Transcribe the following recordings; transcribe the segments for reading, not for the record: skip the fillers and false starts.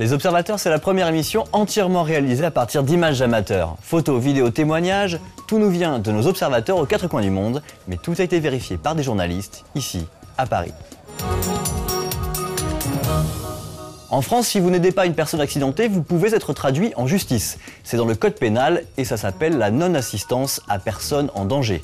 Les Observateurs, c'est la première émission entièrement réalisée à partir d'images amateurs. Photos, vidéos, témoignages, tout nous vient de nos observateurs aux quatre coins du monde, mais tout a été vérifié par des journalistes, ici, à Paris. En France, si vous n'aidez pas une personne accidentée, vous pouvez être traduit en justice. C'est dans le code pénal et ça s'appelle la non-assistance à personne en danger.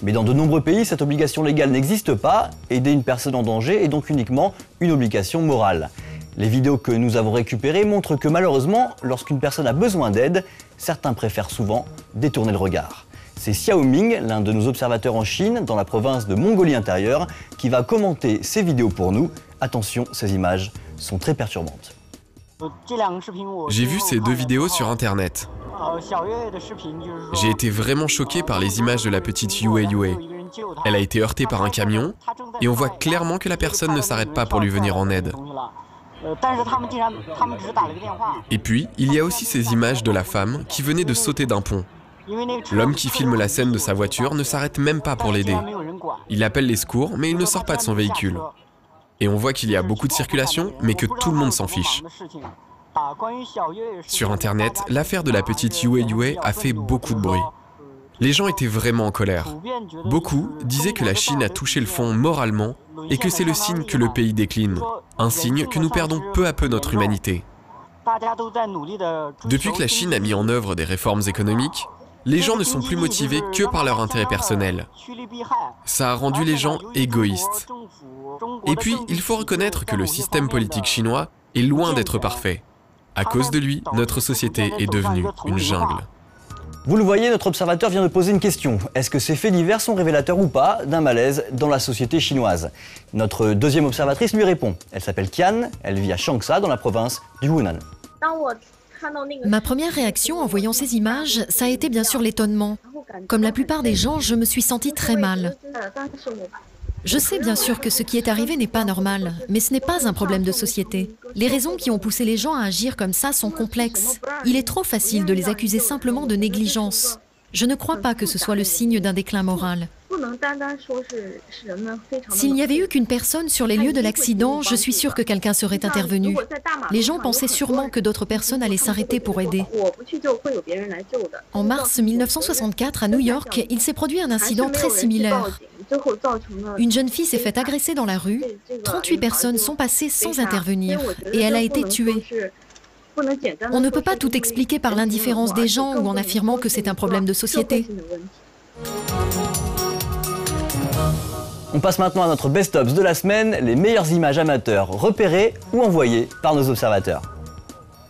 Mais dans de nombreux pays, cette obligation légale n'existe pas. Aider une personne en danger est donc uniquement une obligation morale. Les vidéos que nous avons récupérées montrent que malheureusement, lorsqu'une personne a besoin d'aide, certains préfèrent souvent détourner le regard. C'est Xiao Ming, l'un de nos observateurs en Chine, dans la province de Mongolie-Intérieure, qui va commenter ces vidéos pour nous. Attention, ces images sont très perturbantes. J'ai vu ces deux vidéos sur Internet. J'ai été vraiment choqué par les images de la petite Yue Yue. Elle a été heurtée par un camion et on voit clairement que la personne ne s'arrête pas pour lui venir en aide. Et puis, il y a aussi ces images de la femme qui venait de sauter d'un pont. L'homme qui filme la scène de sa voiture ne s'arrête même pas pour l'aider. Il appelle les secours, mais il ne sort pas de son véhicule. Et on voit qu'il y a beaucoup de circulation, mais que tout le monde s'en fiche. Sur Internet, l'affaire de la petite Yue Yue a fait beaucoup de bruit. Les gens étaient vraiment en colère. Beaucoup disaient que la Chine a touché le fond moralement et que c'est le signe que le pays décline. Un signe que nous perdons peu à peu notre humanité. Depuis que la Chine a mis en œuvre des réformes économiques, les gens ne sont plus motivés que par leur intérêt personnel. Ça a rendu les gens égoïstes. Et puis, il faut reconnaître que le système politique chinois est loin d'être parfait. À cause de lui, notre société est devenue une jungle. Vous le voyez, notre observateur vient de poser une question. Est-ce que ces faits divers sont révélateurs ou pas d'un malaise dans la société chinoise? Notre deuxième observatrice lui répond. Elle s'appelle Qian, elle vit à Changsha dans la province du Hunan. Ma première réaction en voyant ces images, ça a été bien sûr l'étonnement. Comme la plupart des gens, je me suis sentie très mal. Je sais bien sûr que ce qui est arrivé n'est pas normal, mais ce n'est pas un problème de société. Les raisons qui ont poussé les gens à agir comme ça sont complexes. Il est trop facile de les accuser simplement de négligence. Je ne crois pas que ce soit le signe d'un déclin moral. S'il n'y avait eu qu'une personne sur les lieux de l'accident, je suis sûre que quelqu'un serait intervenu. Les gens pensaient sûrement que d'autres personnes allaient s'arrêter pour aider. En mars 1964, à New York, il s'est produit un incident très similaire. Une jeune fille s'est fait agresser dans la rue, 38 personnes sont passées sans intervenir et elle a été tuée. On ne peut pas tout expliquer par l'indifférence des gens ou en affirmant que c'est un problème de société. On passe maintenant à notre best-of de la semaine, les meilleures images amateurs repérées ou envoyées par nos observateurs.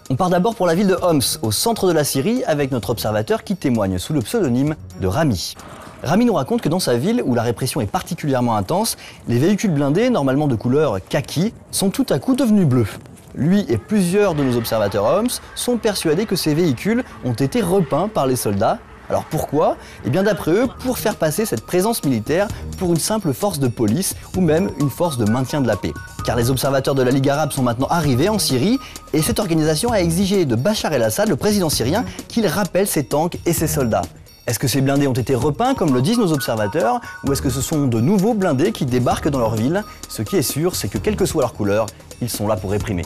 On part d'abord pour la ville de Homs, au centre de la Syrie, avec notre observateur qui témoigne sous le pseudonyme de Rami. Rami nous raconte que dans sa ville, où la répression est particulièrement intense, les véhicules blindés, normalement de couleur kaki, sont tout à coup devenus bleus. Lui et plusieurs de nos observateurs Homs sont persuadés que ces véhicules ont été repeints par les soldats. Alors pourquoi? Eh bien d'après eux, pour faire passer cette présence militaire pour une simple force de police ou même une force de maintien de la paix. Car les observateurs de la Ligue arabe sont maintenant arrivés en Syrie et cette organisation a exigé de Bachar el-Assad, le président syrien, qu'il rappelle ses tanks et ses soldats. Est-ce que ces blindés ont été repeints comme le disent nos observateurs ou est-ce que ce sont de nouveaux blindés qui débarquent dans leur ville? Ce qui est sûr, c'est que quelle que soit leur couleur, ils sont là pour réprimer.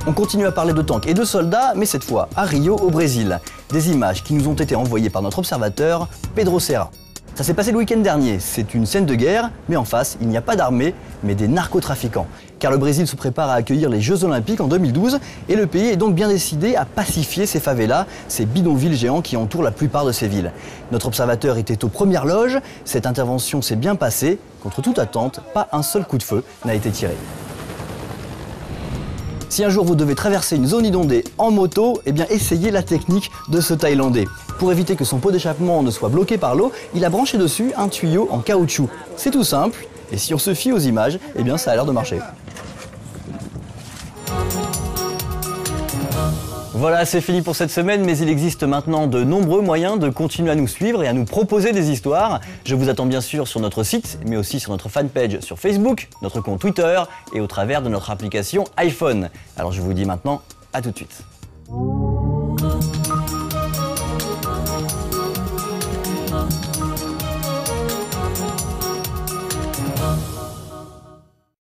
On continue à parler de tanks et de soldats, mais cette fois à Rio, au Brésil. Des images qui nous ont été envoyées par notre observateur, Pedro Serra. Ça s'est passé le week-end dernier, c'est une scène de guerre, mais en face, il n'y a pas d'armée, mais des narcotrafiquants. Car le Brésil se prépare à accueillir les Jeux Olympiques en 2012, et le pays est donc bien décidé à pacifier ces favelas, ces bidonvilles géants qui entourent la plupart de ces villes. Notre observateur était aux premières loges, cette intervention s'est bien passée, contre toute attente, pas un seul coup de feu n'a été tiré. Si un jour vous devez traverser une zone inondée en moto, eh bien essayez la technique de ce Thaïlandais. Pour éviter que son pot d'échappement ne soit bloqué par l'eau, il a branché dessus un tuyau en caoutchouc. C'est tout simple, et si on se fie aux images, eh bien ça a l'air de marcher. Voilà, c'est fini pour cette semaine, mais il existe maintenant de nombreux moyens de continuer à nous suivre et à nous proposer des histoires. Je vous attends bien sûr sur notre site, mais aussi sur notre fanpage sur Facebook, notre compte Twitter et au travers de notre application iPhone. Alors je vous dis maintenant, à tout de suite.